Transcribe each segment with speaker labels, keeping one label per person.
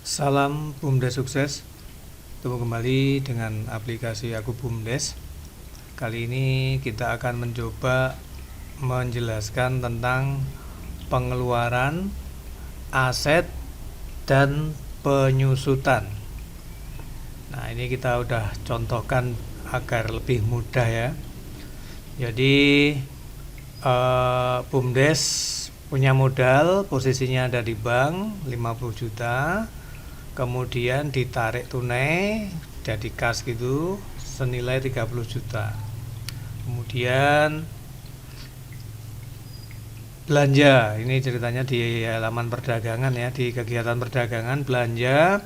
Speaker 1: Salam BUMDes sukses. Ketemu kembali dengan aplikasi Aku BUMDes. Kali ini kita akan mencoba menjelaskan tentang pengeluaran, aset, dan penyusutan. Nah, ini kita udah contohkan agar lebih mudah ya. Jadi BUMDes punya modal, posisinya ada di bank 50 juta. Kemudian ditarik tunai jadi kas gitu senilai 30 juta. Kemudian belanja, ini ceritanya di halaman perdagangan ya, di kegiatan perdagangan belanja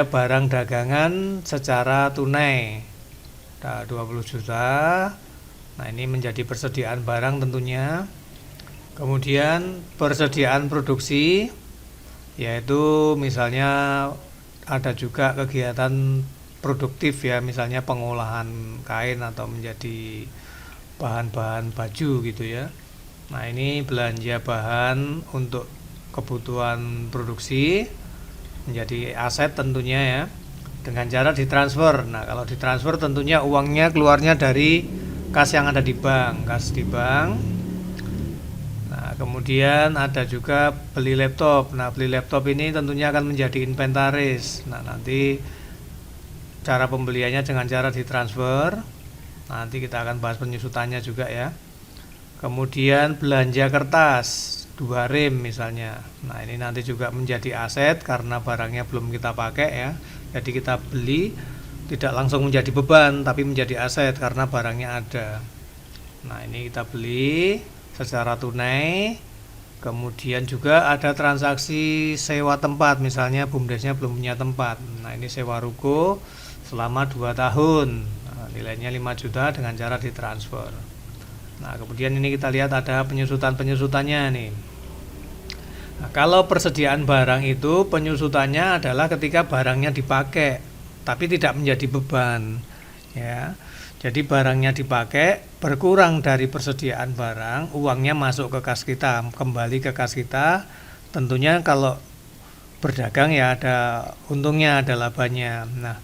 Speaker 1: barang dagangan secara tunai. Nah, 20 juta. Nah, ini menjadi persediaan barang tentunya. Kemudian persediaan produksi, yaitu misalnya ada juga kegiatan produktif ya, misalnya pengolahan kain atau menjadi bahan-bahan baju gitu ya. Nah, ini belanja bahan untuk kebutuhan produksi menjadi aset tentunya ya, dengan cara ditransfer. Nah, kalau ditransfer tentunya uangnya keluarnya dari kas yang ada di bank, kas di bank. Kemudian ada juga beli laptop. Nah, beli laptop ini tentunya akan menjadi inventaris. Nah, nanti cara pembeliannya dengan cara ditransfer. Nanti kita akan bahas penyusutannya juga ya. Kemudian belanja kertas 2 rem misalnya. Nah, ini nanti juga menjadi aset karena barangnya belum kita pakai ya. Jadi kita beli tidak langsung menjadi beban, tapi menjadi aset karena barangnya ada. Nah, ini kita beli secara tunai. Kemudian juga ada transaksi sewa tempat, misalnya BUMDesnya belum punya tempat. Nah, ini sewa ruko selama 2 tahun. Nah, nilainya 5 juta dengan cara ditransfer. Nah, kemudian ini kita lihat ada penyusutannya nih. Nah, kalau persediaan barang itu penyusutannya adalah ketika barangnya dipakai tapi tidak menjadi beban ya. Jadi barangnya dipakai, berkurang dari persediaan barang, uangnya masuk ke kas kita, kembali ke kas kita. Tentunya kalau berdagang ya ada untungnya, ada labanya. Nah,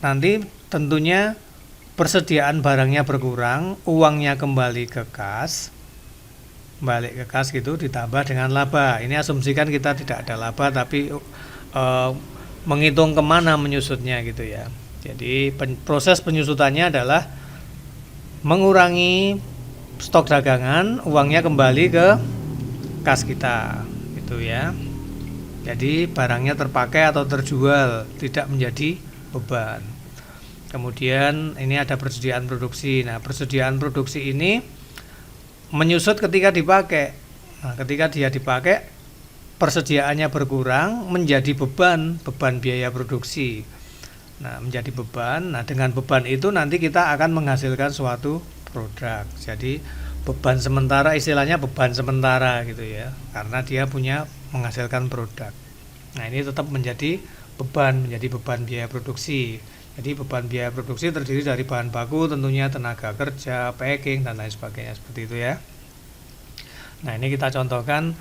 Speaker 1: nanti tentunya persediaan barangnya berkurang, uangnya kembali ke kas, balik ke kas gitu, ditambah dengan laba. Ini asumsikan kita tidak ada laba, tapi menghitung kemana menyusutnya gitu ya. Jadi proses penyusutannya adalah mengurangi stok dagangan, uangnya kembali ke kas kita gitu ya. Jadi barangnya terpakai atau terjual, tidak menjadi beban. Kemudian ini ada persediaan produksi. Nah, persediaan produksi ini menyusut ketika dipakai. Nah, ketika dia dipakai, persediaannya berkurang menjadi beban biaya produksi. Nah, menjadi beban. Nah, dengan beban itu nanti kita akan menghasilkan suatu produk. Jadi beban sementara, istilahnya beban sementara gitu ya, karena dia punya menghasilkan produk. Nah, ini tetap menjadi beban biaya produksi. Jadi beban biaya produksi terdiri dari bahan baku, tentunya tenaga kerja, packing dan lain sebagainya seperti itu ya. Nah, ini kita contohkan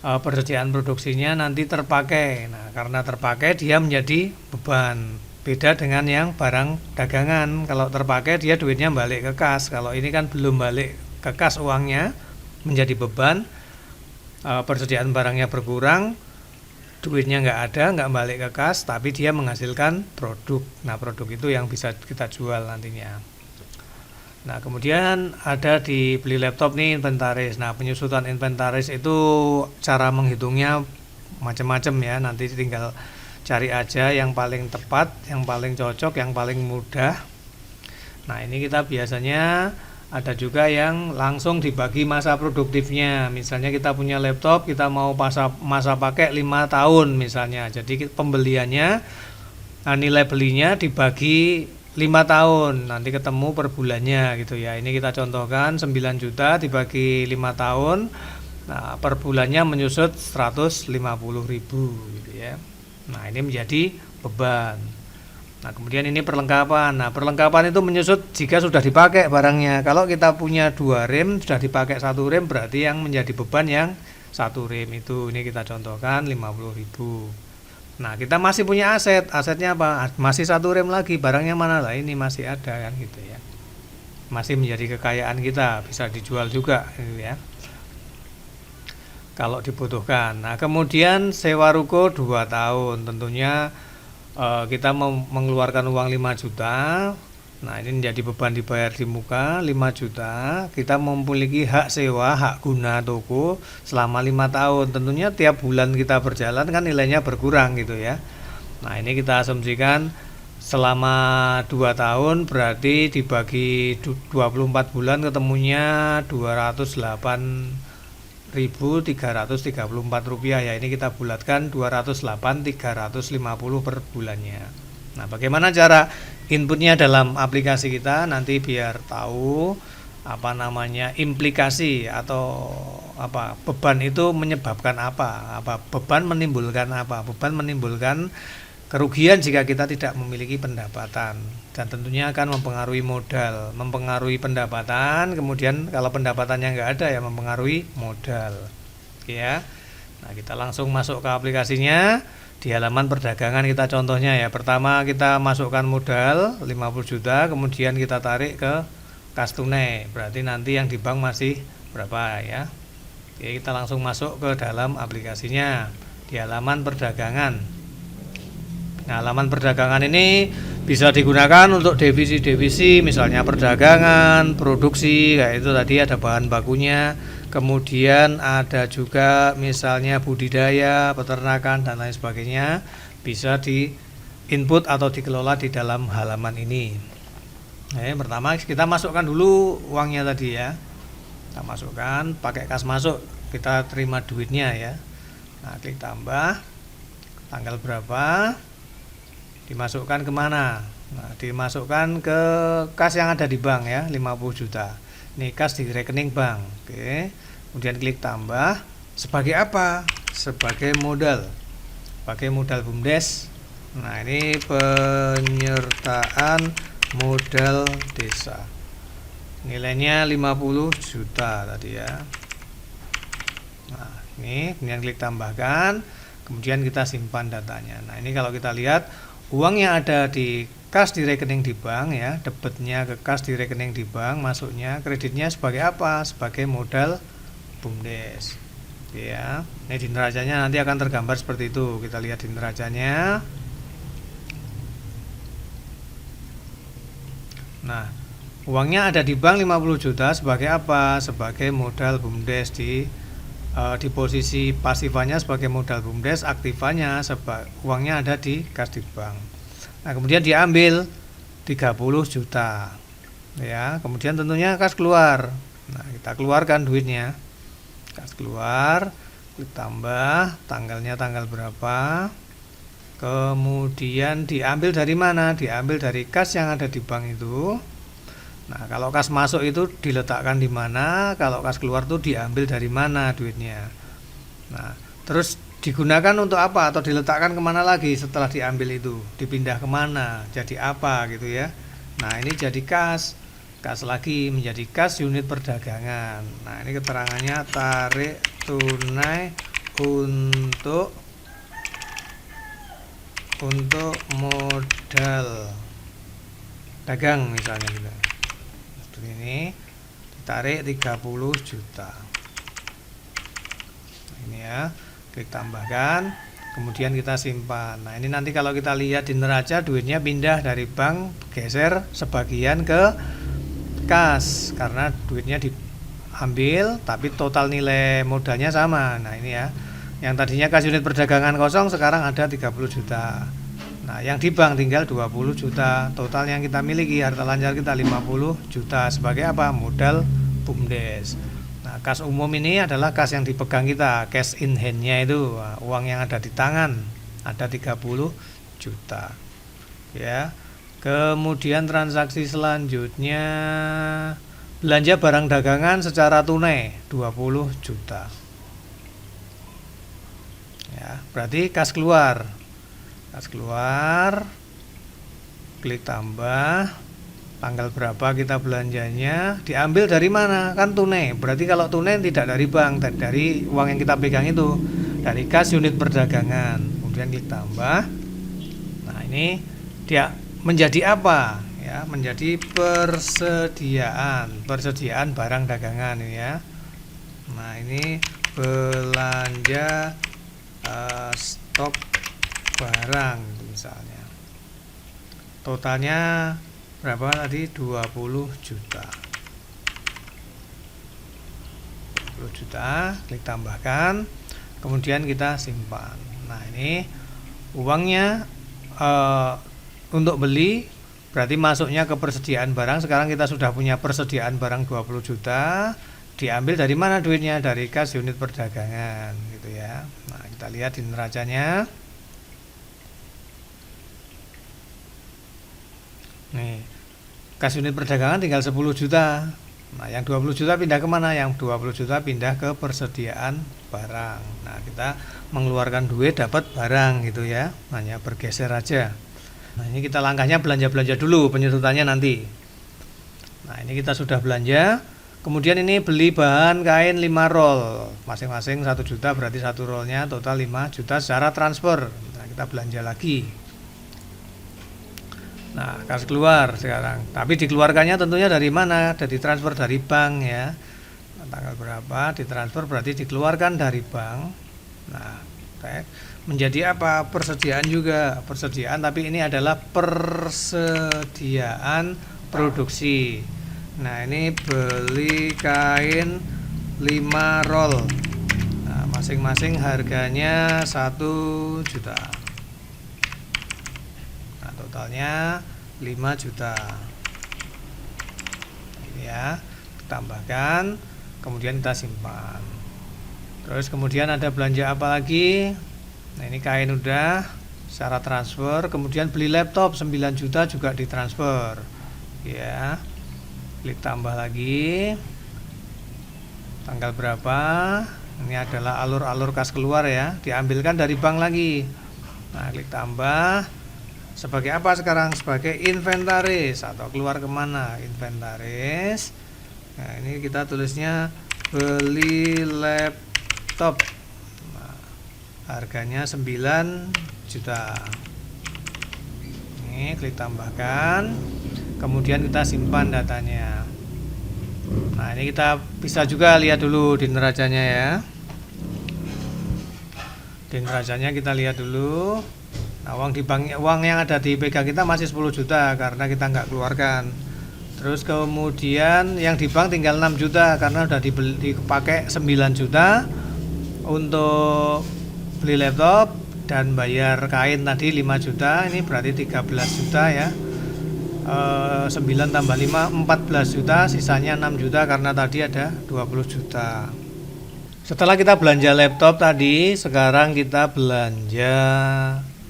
Speaker 1: persediaan produksinya nanti terpakai. Nah, karena terpakai dia menjadi beban. Beda dengan yang barang dagangan, kalau terpakai dia duitnya balik ke kas. Kalau ini kan belum balik ke kas uangnya, menjadi beban. Persediaan barangnya berkurang, duitnya nggak balik ke kas, tapi dia menghasilkan produk. Nah, produk itu yang bisa kita jual nantinya. Nah, kemudian ada di beli laptop nih, inventaris. Nah, penyusutan inventaris itu cara menghitungnya macam-macam ya, nanti tinggal cari aja yang paling tepat, yang paling cocok, yang paling mudah. Nah, ini kita biasanya ada juga yang langsung dibagi masa produktifnya. Misalnya kita punya laptop, kita mau masa pakai 5 tahun misalnya. Jadi pembeliannya, nilai belinya dibagi 5 tahun, nanti ketemu per bulannya gitu ya. Ini kita contohkan 9 juta dibagi 5 tahun. Nah, per bulannya menyusut 150.000 gitu ya. Nah, ini menjadi beban. Nah, kemudian ini perlengkapan. Nah, perlengkapan itu menyusut jika sudah dipakai barangnya. Kalau kita punya 2 rem, sudah dipakai 1 rem, berarti yang menjadi beban yang satu rem itu, ini kita contohkan 50.000. Nah, kita masih punya asetnya apa? Masih satu rem lagi, barangnya mana lah, ini masih ada kan gitu ya. Masih menjadi kekayaan kita, bisa dijual juga gitu ya, kalau dibutuhkan. Nah, kemudian sewa ruko 2 tahun, tentunya kita mengeluarkan uang 5 juta. Nah, ini menjadi beban dibayar di muka 5 juta. Kita memiliki hak sewa, hak guna toko selama 5 tahun. Tentunya tiap bulan kita berjalan kan nilainya berkurang gitu ya. Nah, ini kita asumsikan selama 2 tahun berarti dibagi 24 bulan ketemunya 208.334 rupiah ya. Ini kita bulatkan 208.350 per bulannya. Nah, bagaimana cara inputnya dalam aplikasi kita nanti biar tahu apa namanya implikasi atau apa beban itu menyebabkan apa beban menimbulkan apa, beban menimbulkan kerugian jika kita tidak memiliki pendapatan, dan tentunya akan mempengaruhi modal, mempengaruhi pendapatan, kemudian kalau pendapatannya nggak ada ya mempengaruhi modal ya. Nah, kita langsung masuk ke aplikasinya. Di halaman perdagangan kita contohnya ya. Pertama kita masukkan modal 50 juta, kemudian kita tarik ke kas tunai. Berarti nanti yang di bank masih berapa ya. Oke, kita langsung masuk ke dalam aplikasinya di halaman perdagangan. Nah, halaman perdagangan ini bisa digunakan untuk divisi-divisi, misalnya perdagangan, produksi, kayak itu tadi ada bahan bakunya. Kemudian ada juga misalnya budidaya, peternakan dan lain sebagainya, bisa di input atau dikelola di dalam halaman ini. Pertama kita masukkan dulu uangnya tadi ya. Kita masukkan pakai kas masuk, kita terima duitnya ya. Nah, klik tambah, tanggal berapa, dimasukkan kemana? Nah, dimasukkan ke kas yang ada di bank ya, 50 juta. Ini kas di rekening bank. Oke. Kemudian klik tambah. Sebagai apa? Sebagai modal. Pakai modal BUMDes. Nah, ini penyertaan modal desa. Nilainya 50 juta tadi ya. Nah, ini kemudian klik tambahkan. Kemudian kita simpan datanya. Nah, ini kalau kita lihat uang yang ada di kas di rekening di bank ya, debitnya ke kas di rekening di bank, masuknya kreditnya sebagai apa? Sebagai modal BUMDes. Ya, ini di neracanya nanti akan tergambar seperti itu. Kita lihat di neracanya. Nah, uangnya ada di bank 50 juta sebagai apa? Sebagai modal BUMDes di posisi pasifannya sebagai modal BUMDes, aktifannya uangnya ada di kas di bank. Nah, kemudian diambil 30 juta. Ya, kemudian tentunya kas keluar. Nah, kita keluarkan duitnya. Kas keluar, klik tambah, tanggalnya tanggal berapa. Kemudian diambil dari mana? Diambil dari kas yang ada di bank itu. Nah, kalau kas masuk itu diletakkan di mana? Kalau kas keluar itu diambil dari mana duitnya? Nah, terus digunakan untuk apa? Atau diletakkan kemana lagi setelah diambil itu? Dipindah kemana? Jadi apa gitu ya? Nah, ini jadi kas. Kas lagi menjadi kas unit perdagangan. Nah, ini keterangannya tarik tunai untuk modal dagang misalnya gitu. Seperti ini ditarik 30 juta. Nah, ini ya, klik tambahkan, kemudian kita simpan. Nah, ini nanti kalau kita lihat di neraca duitnya pindah dari bank, geser sebagian ke kas karena duitnya diambil tapi total nilai modalnya sama. Nah, ini ya, yang tadinya kas unit perdagangan kosong sekarang ada 30 juta. Nah, yang di bank tinggal 20 juta. Total yang kita miliki harta lancar kita 50 juta sebagai apa? Modal BUMDes. Nah, kas umum ini adalah kas yang dipegang kita, cash in hand-nya itu, uang yang ada di tangan ada 30 juta. Ya. Kemudian transaksi selanjutnya belanja barang dagangan secara tunai 20 juta. Ya, berarti kas keluar. Kas keluar. Klik tambah. tanggal berapa kita belanjanya, diambil dari mana, kan tunai. Berarti kalau tunai tidak dari bank, dari uang yang kita pegang itu, dari kas unit perdagangan. Kemudian klik tambah. Nah, ini dia menjadi apa ya, menjadi persediaan barang dagangan ini ya. Nah, ini belanja stok barang misalnya. Totalnya berapa tadi? 20 juta. 20 juta, klik tambahkan. Kemudian kita simpan. Nah, ini uangnya untuk beli berarti masuknya ke persediaan barang. Sekarang kita sudah punya persediaan barang 20 juta. Diambil dari mana duitnya? Dari kas unit perdagangan gitu ya. Nah, kita lihat di neracanya. Nih, kas unit perdagangan tinggal 10 juta. Nah, yang 20 juta pindah kemana? Yang 20 juta pindah ke persediaan barang. Nah, kita mengeluarkan duit dapat barang gitu ya. Hanya bergeser aja. Nah, ini kita langkahnya belanja-belanja dulu, penyedotannya nanti. Nah, ini kita sudah belanja. Kemudian ini beli bahan kain 5 roll. Masing-masing 1 juta, berarti 1 rollnya total 5 juta secara transfer. Nah, kita belanja lagi. Nah, kas keluar sekarang. Tapi dikeluarkannya tentunya dari mana? Dari transfer dari bank ya. Nah, tanggal berapa ditransfer berarti dikeluarkan dari bank. Nah, menjadi apa? Persediaan juga. Persediaan, tapi ini adalah persediaan produksi. Nah, ini beli kain 5 roll. Nah, masing-masing harganya 1 juta. Totalnya 5 juta. Ini ya, tambahkan, kemudian kita simpan. Terus kemudian ada belanja apa lagi? Nah, ini kain udah secara transfer, kemudian beli laptop 9 juta juga ditransfer. Ya. Klik tambah lagi. Tanggal berapa? Ini adalah alur-alur kas keluar ya, diambilkan dari bank lagi. Nah, klik tambah. Sebagai apa sekarang? Sebagai inventaris atau keluar kemana? Inventaris. Nah, ini kita tulisnya beli laptop. Nah, harganya 9 juta. Ini klik tambahkan. Kemudian kita simpan datanya. Nah, ini kita bisa juga lihat dulu di neracanya ya. Di neracanya kita lihat dulu. Nah, uang di bank, uang yang ada di pegang kita masih 10 juta karena kita nggak keluarkan. Terus kemudian yang di bank tinggal 6 juta karena udah dipakai 9 juta untuk beli laptop dan bayar kain tadi 5 juta. Ini berarti 13 juta ya. 9 tambah 5 14 juta, sisanya 6 juta karena tadi ada 20 juta. Setelah kita belanja laptop tadi, sekarang kita belanja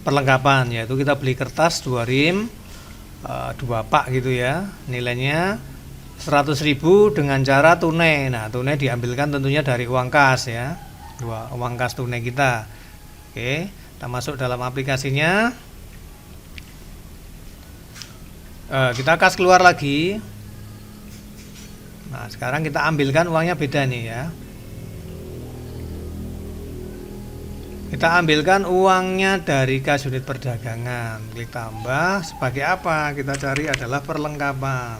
Speaker 1: perlengkapan, yaitu kita beli kertas 2 rim 2 pak gitu ya, nilainya 100.000 dengan cara tunai. Nah, tunai diambilkan tentunya dari uang kas ya, uang kas tunai kita. Oke, kita masuk dalam aplikasinya. Kita kas keluar lagi. Nah, sekarang kita ambilkan uangnya beda nih ya. Kita ambilkan uangnya dari kas unit perdagangan. Klik tambah. Sebagai apa? Kita cari adalah perlengkapan.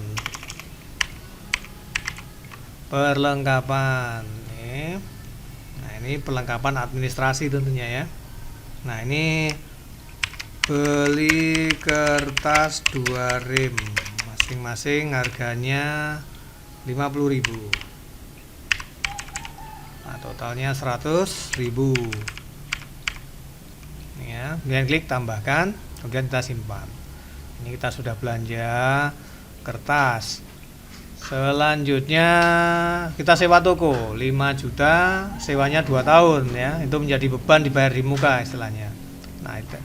Speaker 1: Perlengkapan. Nah, ini perlengkapan administrasi tentunya ya. Nah, ini beli kertas 2 rim. Masing-masing harganya 50.000. Nah, totalnya 100.000. Ya, kemudian klik tambahkan, kemudian kita simpan. Ini kita sudah belanja kertas. Selanjutnya kita sewa toko 5 juta, sewanya 2 tahun ya. Itu menjadi beban dibayar di muka istilahnya. Nah, itu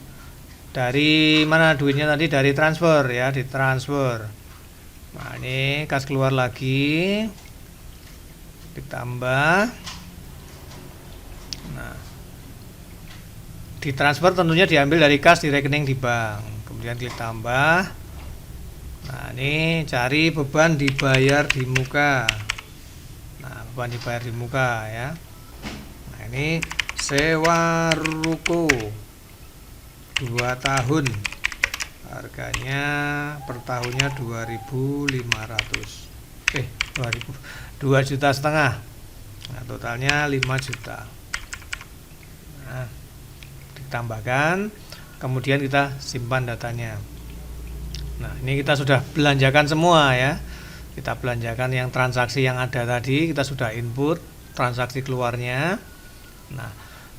Speaker 1: dari mana duitnya tadi? Dari transfer ya, ditransfer. Nah, ini kas keluar lagi, ditambah. Nah, ditransfer tentunya diambil dari kas di rekening di bank. Kemudian klik tambah. Nah, ini cari beban dibayar di muka. Nah, beban dibayar di muka ya. Nah, ini sewa ruko 2 tahun. Harganya per tahunnya 2.500. 2,5 juta. Nah, totalnya 5 juta. Nah, ditambahkan, kemudian kita simpan datanya. Nah, ini kita sudah belanjakan semua ya. Kita belanjakan yang transaksi yang ada tadi, kita sudah input transaksi keluarnya. Nah,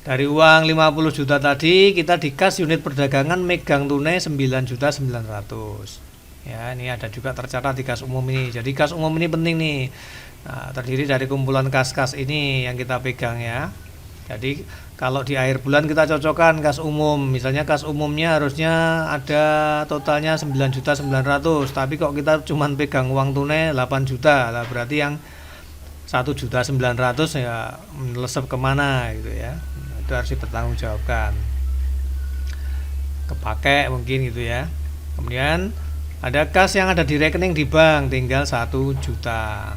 Speaker 1: dari uang 50 juta tadi, kita di kas unit perdagangan megang tunai 9.900.000. Ya, ini ada juga tercatat di kas umum ini. Jadi kas umum ini penting nih. Nah, terdiri dari kumpulan kas-kas ini yang kita pegang ya. Jadi kalau di akhir bulan kita cocokkan kas umum. Misalnya kas umumnya harusnya ada totalnya 9.900.000, tapi kok kita cuma pegang uang tunai 8 juta. Lah berarti yang 1.900.000 ya melesep kemana gitu ya. Itu harus dipertanggungjawabkan. Kepake mungkin gitu ya. Kemudian ada kas yang ada di rekening di bank tinggal 1 juta.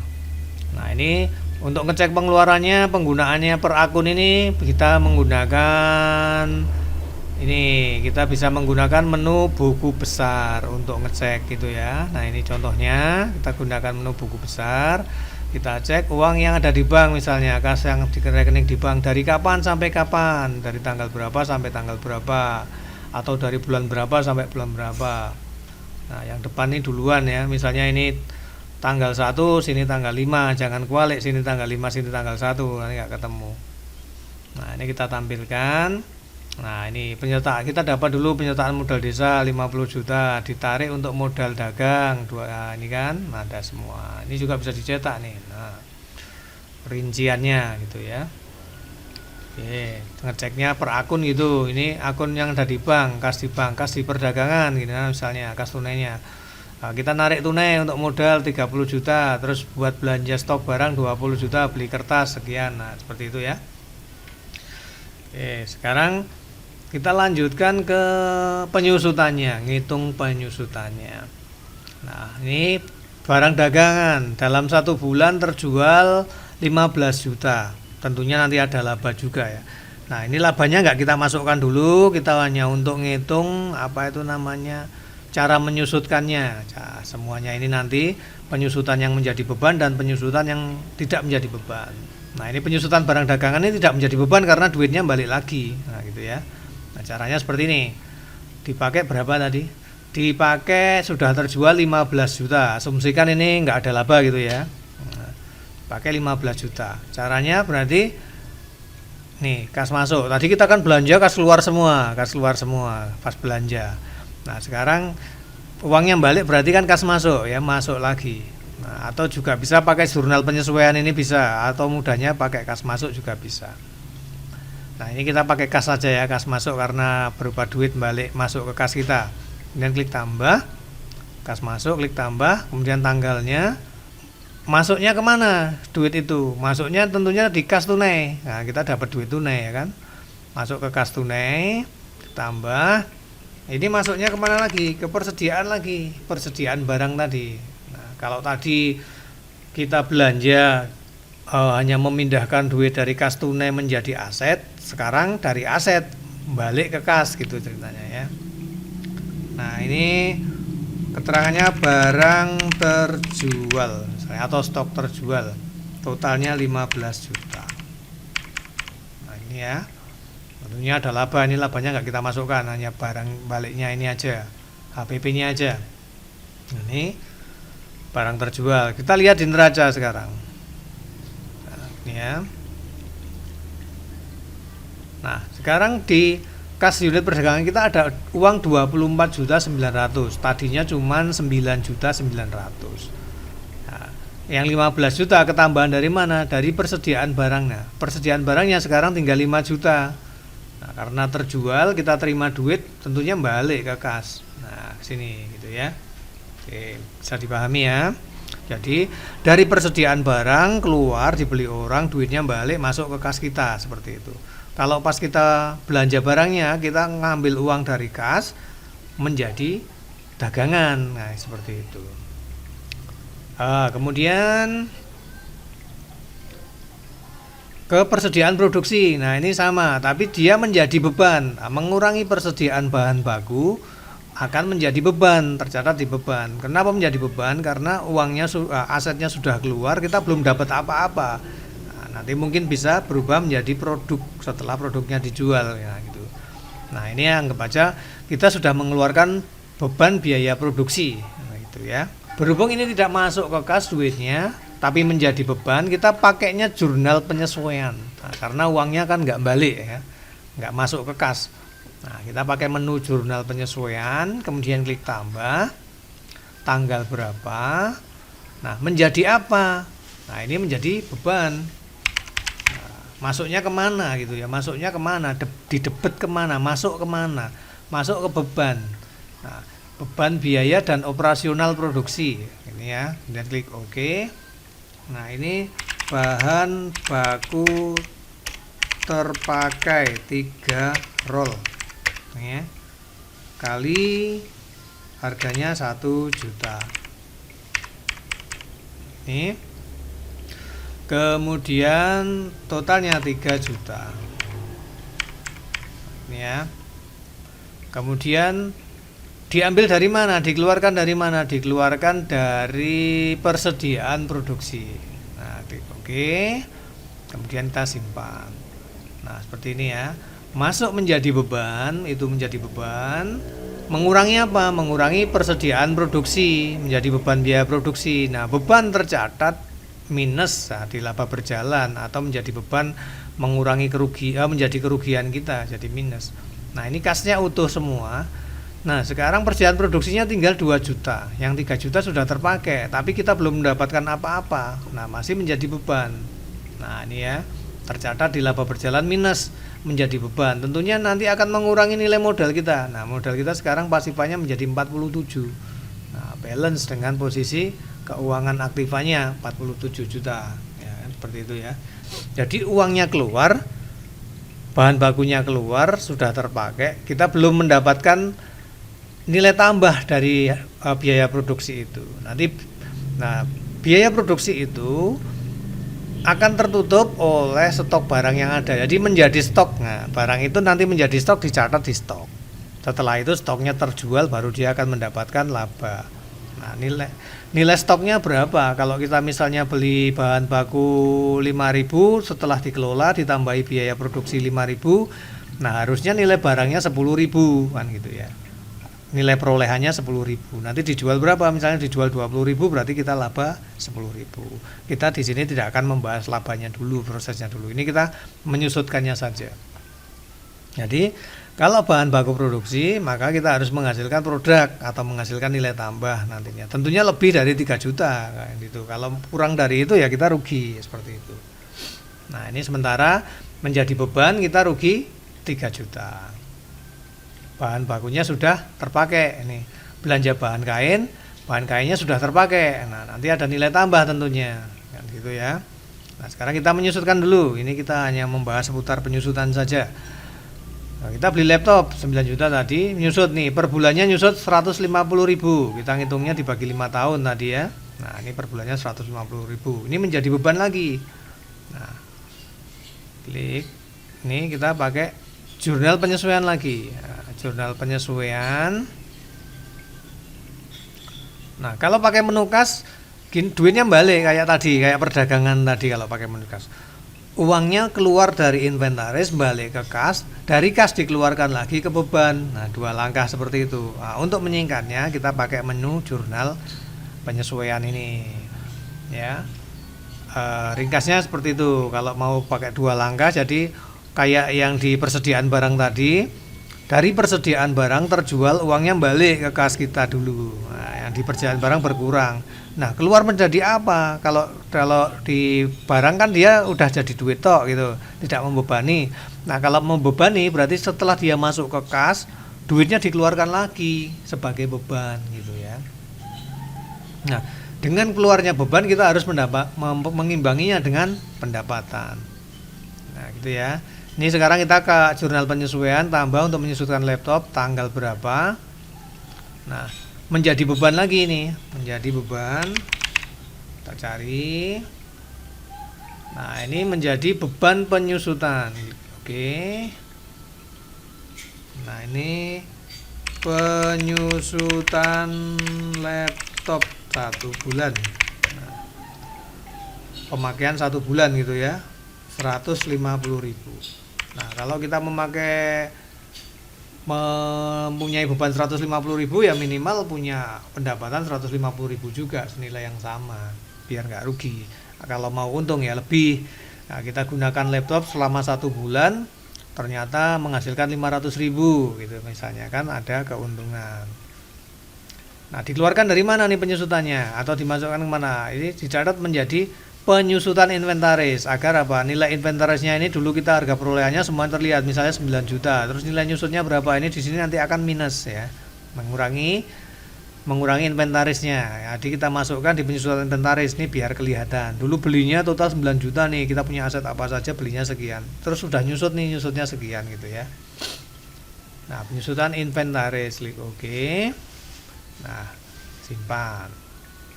Speaker 1: Nah, ini untuk ngecek pengeluarannya, penggunaannya per akun ini kita menggunakan kita bisa menggunakan menu buku besar untuk ngecek gitu ya. Nah, ini contohnya kita gunakan menu buku besar. Kita cek uang yang ada di bank, misalnya kas yang di rekening di bank dari kapan sampai kapan, dari tanggal berapa sampai tanggal berapa, atau dari bulan berapa sampai bulan berapa. Nah, yang depan ini duluan ya. Misalnya ini tanggal 1, sini tanggal 5, jangan kualik, sini tanggal 5, sini tanggal 1, nanti nggak ketemu. Nah, ini kita tampilkan. Nah, ini penyertaan, kita dapat dulu penyertaan modal desa 50 juta, ditarik untuk modal dagang 2. Nah, ini kan ada semua. Ini juga bisa dicetak nih. Nah, rinciannya gitu ya. Oke, ngeceknya per akun gitu. Ini akun yang ada di bank, kas di perdagangan gitu nah, misalnya kas tunainya. Nah, kita narik tunai untuk modal 30 juta, terus buat belanja stok barang 20 juta, beli kertas sekian. Nah, seperti itu ya. Oke, sekarang kita lanjutkan ke penyusutannya, ngitung penyusutannya. Nah, ini barang dagangan dalam 1 bulan terjual 15 juta. Tentunya nanti ada laba juga ya. Nah, ini labanya nggak kita masukkan dulu, kita hanya untuk ngitung cara menyusutkannya. Nah, semuanya ini nanti penyusutan yang menjadi beban dan penyusutan yang tidak menjadi beban. Nah, ini penyusutan barang dagangan ini tidak menjadi beban karena duitnya balik lagi. Nah, gitu ya. Nah, caranya seperti ini. Dipakai berapa tadi? Dipakai sudah terjual 15 juta. Asumsikan ini nggak ada laba gitu ya. Pakai 15 juta. Caranya berarti nih, kas masuk. Tadi kita kan belanja kas keluar semua pas belanja. Nah, sekarang uangnya balik berarti kan kas masuk ya, masuk lagi. Nah, atau juga bisa pakai jurnal penyesuaian ini bisa, atau mudahnya pakai kas masuk juga bisa. Nah, ini kita pakai kas saja ya, kas masuk karena berupa duit balik masuk ke kas kita. Kemudian klik tambah, kas masuk, klik tambah, kemudian tanggalnya. Masuknya kemana duit itu? Masuknya tentunya di kas tunai. Nah, kita dapat duit tunai ya kan. Masuk ke kas tunai, tambah. Ini masuknya kemana lagi? Ke persediaan lagi, persediaan barang tadi. Nah, kalau tadi kita belanja hanya memindahkan duit dari kas tunai menjadi aset, sekarang dari aset balik ke kas gitu ceritanya ya. Nah, ini keterangannya barang terjual atau stok terjual, totalnya 15 juta. Nah, ini ya, tentunya ada laba. Ini labanya nggak kita masukkan, hanya barang baliknya ini aja, HPP nya aja. Ini barang terjual. Kita lihat di neraca sekarang. Nah, ini ya. Nah, sekarang di kas unit perdagangan kita ada uang 24.900.000. Tadinya cuma 9.900.000. Yang 15 juta ketambahan dari mana? Dari persediaan barangnya. Persediaan barangnya sekarang tinggal 5 juta. Nah, karena terjual kita terima duit, tentunya balik ke kas. Nah, sini gitu ya. Oke, bisa dipahami ya. Jadi dari persediaan barang keluar dibeli orang, duitnya balik masuk ke kas kita seperti itu. Kalau pas kita belanja barangnya, kita ngambil uang dari kas menjadi dagangan. Nah, seperti itu. Kemudian ke persediaan produksi. Nah, ini sama, tapi dia menjadi beban. Mengurangi persediaan bahan baku akan menjadi beban, tercatat di beban. Kenapa menjadi beban? Karena uangnya asetnya sudah keluar, kita belum dapat apa-apa. Nah, nanti mungkin bisa berubah menjadi produk setelah produknya dijual ya gitu. Nah, ini anggap aja kita sudah mengeluarkan beban biaya produksi. Nah, gitu ya. Berhubung ini tidak masuk ke kas duitnya, tapi menjadi beban, kita pakainya jurnal penyesuaian. Nah, karena uangnya kan nggak balik ya, nggak masuk ke kas. Nah, kita pakai menu jurnal penyesuaian, kemudian klik tambah, tanggal berapa. Nah, menjadi apa? Nah, ini menjadi beban. Nah, masuknya kemana gitu ya? Masuknya kemana? Didebet kemana? Masuk kemana? Masuk ke beban. Nah, beban biaya dan operasional produksi. Ini ya, kemudian klik OK. Nah, ini bahan baku terpakai 3 roll. Ya, kali harganya 1 juta. Ini kemudian totalnya 3 juta. Ini ya. Kemudian diambil dari mana? Dikeluarkan dari mana? Dikeluarkan dari persediaan produksi. Nah, klik OK. Kemudian kita simpan. Nah, seperti ini ya. Masuk menjadi beban, itu menjadi beban. Mengurangi apa? Mengurangi persediaan produksi, menjadi beban biaya produksi. Nah, beban tercatat minus di laba berjalan, atau menjadi beban mengurangi menjadi kerugian kita, jadi minus. Nah, ini kasnya utuh semua. Nah, sekarang persediaan produksinya tinggal 2 juta. Yang 3 juta sudah terpakai, tapi kita belum mendapatkan apa-apa. Nah, masih menjadi beban. Nah, ini ya, tercatat di laba berjalan minus, menjadi beban. Tentunya nanti akan mengurangi nilai modal kita. Nah, modal kita sekarang pasifannya menjadi 47. Nah, balance dengan posisi keuangan aktifannya 47 juta. Ya, seperti itu ya. Jadi uangnya keluar, bahan bakunya keluar, sudah terpakai, kita belum mendapatkan nilai tambah dari biaya produksi itu. Nah, biaya produksi itu akan tertutup oleh stok barang yang ada. Jadi menjadi stok. Nah, barang itu nanti menjadi stok, dicatat di stok. Setelah itu stoknya terjual, baru dia akan mendapatkan laba. Nah, nilai stoknya berapa? Kalau kita misalnya beli bahan baku 5.000, setelah dikelola ditambahi biaya produksi 5.000, nah harusnya nilai barangnya 10.000 kan gitu ya. Nilai perolehannya 10.000. Nanti dijual berapa? Misalnya dijual 20.000, berarti kita laba 10.000. Kita di sini tidak akan membahas labanya dulu, prosesnya dulu. Ini kita menyusutkannya saja. Jadi, kalau bahan baku produksi, maka kita harus menghasilkan produk atau menghasilkan nilai tambah nantinya. Tentunya lebih dari 3 juta gitu. Kalau kurang dari itu ya kita rugi, seperti itu. Nah, ini sementara menjadi beban, kita rugi 3 juta. Bahan bakunya sudah terpakai. Ini belanja bahan kainnya sudah terpakai. Nah, nanti ada nilai tambah tentunya, kan gitu ya. Nah, sekarang kita menyusutkan dulu. Ini kita hanya membahas seputar penyusutan saja. Nah, kita beli laptop 9 juta tadi, menyusut nih, per bulannya nyusut 150.000. Kita ngitungnya dibagi 5 tahun tadi ya. Nah, ini per bulannya 150.000. Ini menjadi beban lagi. Nah, klik. Ini kita pakai jurnal penyesuaian lagi. Nah, jurnal penyesuaian. Nah, kalau pakai menu kas, duitnya balik kayak tadi, kayak perdagangan tadi. Kalau pakai menu kas, uangnya keluar dari inventaris, balik ke kas, dari kas dikeluarkan lagi ke beban. Nah, 2 langkah seperti itu. Nah, untuk menyingkatnya kita pakai menu jurnal penyesuaian ini ya. Ringkasnya seperti itu. Kalau mau pakai 2 langkah, jadi kayak yang di persediaan barang tadi, dari persediaan barang terjual, uangnya balik ke kas kita dulu. Nah, yang di persediaan barang berkurang. Nah, keluar menjadi apa? Kalau di barang kan dia udah jadi duit tok gitu, tidak membebani. Nah, kalau membebani berarti setelah dia masuk ke kas, duitnya dikeluarkan lagi sebagai beban gitu ya. Nah, dengan keluarnya beban kita harus mengimbanginya dengan pendapatan. Nah, gitu ya. Ini sekarang kita ke jurnal penyesuaian, tambah untuk menyusutkan laptop tanggal berapa. Nah, menjadi beban lagi nih, menjadi beban. Kita cari. Nah, ini menjadi beban penyusutan. Oke. Nah, ini penyusutan laptop 1 bulan. Nah, pemakaian 1 bulan gitu ya, 150.000. Nah, kalau kita mempunyai beban 150.000 ya minimal punya pendapatan 150.000 juga senilai yang sama, biar nggak rugi. Kalau mau untung ya lebih. Nah, kita gunakan laptop selama 1 bulan, ternyata menghasilkan 500.000 gitu misalnya, kan ada keuntungan. Nah, dikeluarkan dari mana nih penyusutannya atau dimasukkan ke mana? Ini dicatat menjadi penyusutan inventaris, agar apa? Nilai inventarisnya ini dulu kita harga perolehannya semua terlihat, misalnya 9 juta. Terus nilai nyusutnya berapa? Ini di sini nanti akan minus ya. Mengurangi inventarisnya. Jadi kita masukkan di penyusutan inventaris nih biar kelihatan. Dulu belinya total 9 juta nih, kita punya aset apa saja belinya sekian. Terus sudah nyusut nih, nyusutnya sekian gitu ya. Nah, penyusutan inventaris, klik OK. Nah, simpan.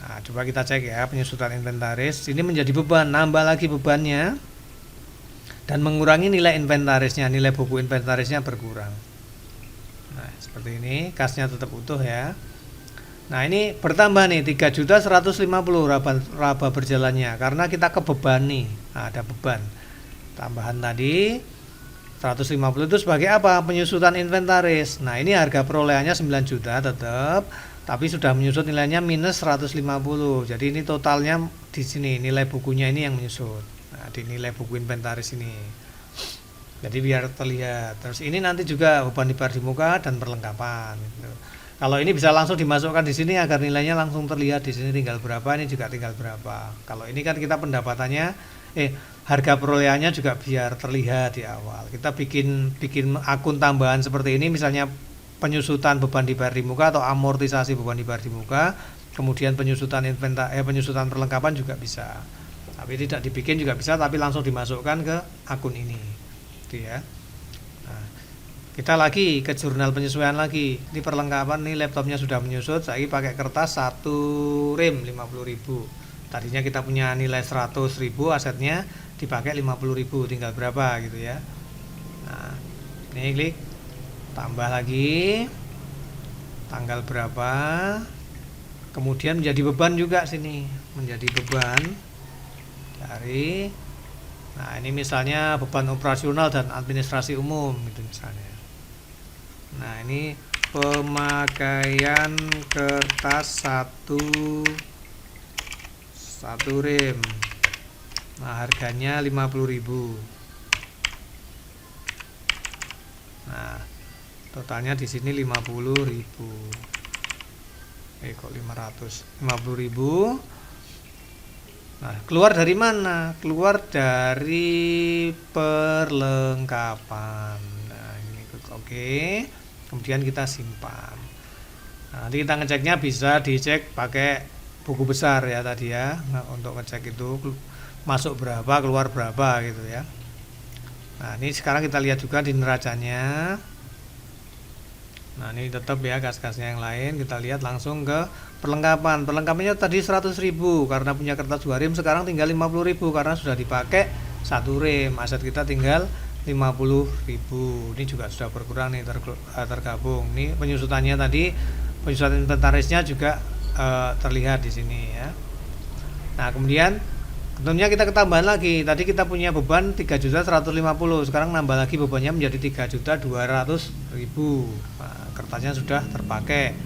Speaker 1: Nah, coba kita cek ya penyusutan inventaris. Ini menjadi beban, nambah lagi bebannya dan mengurangi nilai inventarisnya, nilai buku inventarisnya berkurang. Nah, seperti ini, kasnya tetap utuh ya. Nah, ini bertambah nih 3.150.000 raba berjalannya karena kita kebebani. Nah, ada beban. Tambahan tadi 150 itu sebagai apa? Penyusutan inventaris. Nah, ini harga perolehannya 9 juta tetap, tapi sudah menyusut nilainya minus 150. Jadi ini totalnya di sini nilai bukunya ini yang menyusut. Nah, di nilai buku inventaris ini. Jadi biar terlihat. Terus ini nanti juga beban dibayar di muka dan perlengkapan gitu. Kalau ini bisa langsung dimasukkan di sini agar nilainya langsung terlihat di sini tinggal berapa, ini juga tinggal berapa. Kalau ini kan kita pendapatannya harga perolehannya juga biar terlihat di awal. Kita bikin akun tambahan seperti ini, misalnya penyusutan beban dibayar di muka atau amortisasi beban dibayar di muka, kemudian penyusutan penyusutan perlengkapan juga bisa. Tapi tidak dibikin juga bisa, tapi langsung dimasukkan ke akun ini. Gitu ya. Kita lagi ke jurnal penyesuaian lagi. Ini perlengkapan nih, laptopnya sudah menyusut. Saya pakai kertas 1 rem 50.000. Tadinya kita punya nilai 100.000, asetnya dipakai 50.000, tinggal berapa gitu ya. Nah, ini klik tambah lagi tanggal berapa. Kemudian menjadi beban juga sini, menjadi beban dari. Nah, ini misalnya beban operasional dan administrasi umum gitu misalnya. Nah, ini pemakaian kertas 1 rem. Nah, harganya 50.000. Nah, totalnya di sini 50.000. Kok 50.000? Nah, keluar dari mana? Keluar dari perlengkapan. Nah, ini oke. Kemudian kita simpan. Nah, nanti kita ngeceknya bisa dicek pakai buku besar ya tadi ya. Nah, untuk ngecek itu masuk berapa, keluar berapa gitu ya. Nah, ini sekarang kita lihat juga di neracanya. Nah, ini tetap ya kas-kasnya yang lain. Kita lihat langsung ke perlengkapan. Perlengkapannya tadi 100.000 karena punya kertas 2 rem, sekarang tinggal 50.000 karena sudah dipakai 1 rem. Aset kita tinggal 50.000. Ini juga sudah berkurang nih, tergabung. Ini penyusutannya tadi, penyusutan inventarisnya juga terlihat di sini ya. Nah, kemudian tentunya kita ketambahan lagi. Tadi kita punya beban 3.150.000, sekarang nambah lagi bebannya menjadi 3.200.000. Nah, kertasnya sudah terpakai.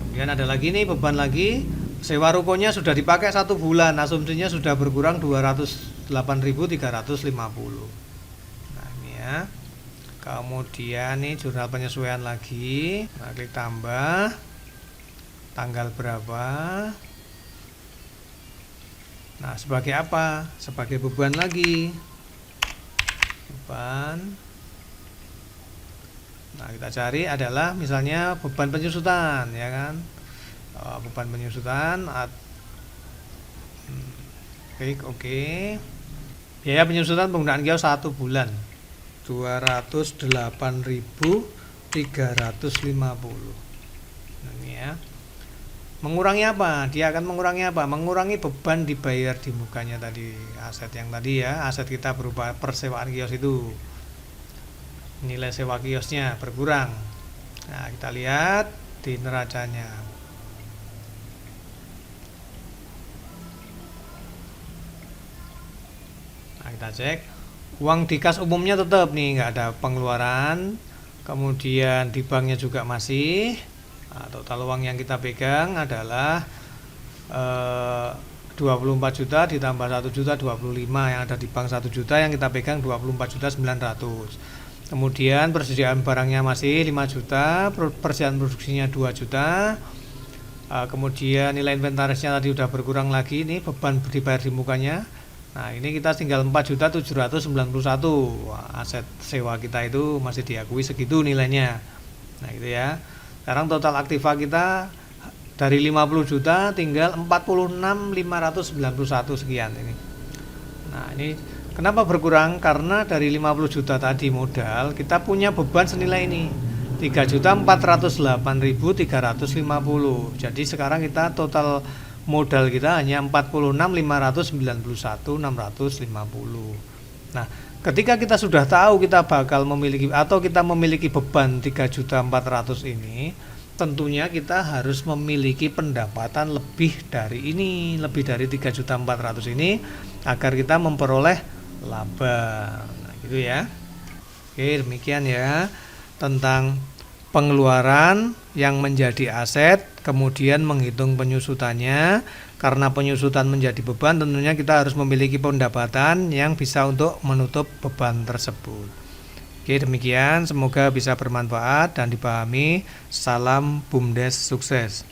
Speaker 1: Kemudian ada lagi nih beban lagi, sewa rukonya sudah dipakai 1 bulan, asumsinya sudah berkurang 208.350. Kemudian nih jurnal penyesuaian lagi. Nah, klik tambah tanggal berapa. Nah, sebagai apa? Sebagai beban lagi. Beban. Nah, kita cari adalah misalnya beban penyusutan ya kan. Beban penyusutan. Klik OK. Biaya penyusutan penggunaan kios 1 bulan 208.350. Nah, ini ya. Mengurangi apa? Dia akan mengurangi apa? Mengurangi beban dibayar di mukanya tadi, aset yang tadi ya, aset kita berupa persewaan kios itu. Nilai sewa kiosnya berkurang. Nah, kita lihat di neracanya. Nah, kita cek. Uang di kas umumnya tetap nih, nggak ada pengeluaran. Kemudian di banknya juga masih. Nah, total uang yang kita pegang adalah 24 juta ditambah 1 juta 25, yang ada di bank 1 juta, yang kita pegang 24 juta 900. Kemudian persediaan barangnya masih 5 juta, persediaan produksinya 2 juta. Kemudian nilai inventarisnya tadi udah berkurang lagi, ini beban dibayar di mukanya. Nah, ini kita tinggal 4.791. Aset sewa kita itu masih diakui segitu nilainya. Nah, gitu ya. Sekarang total aktiva kita dari 50 juta tinggal 46.591 sekian ini. Nah, ini kenapa berkurang? Karena dari 50 juta tadi modal, kita punya beban senilai ini 3.408.350. Jadi sekarang kita total modal kita hanya 46.591.650. Nah, ketika kita sudah tahu kita bakal memiliki atau kita memiliki beban 3.400.000 ini, tentunya kita harus memiliki pendapatan lebih dari ini, lebih dari 3.400.000 ini agar kita memperoleh laba. Nah, gitu ya. Oke, demikian ya tentang pengeluaran yang menjadi aset, kemudian menghitung penyusutannya. Karena penyusutan menjadi beban, tentunya kita harus memiliki pendapatan yang bisa untuk menutup beban tersebut. Oke, demikian, semoga bisa bermanfaat dan dipahami. Salam BUMDes sukses.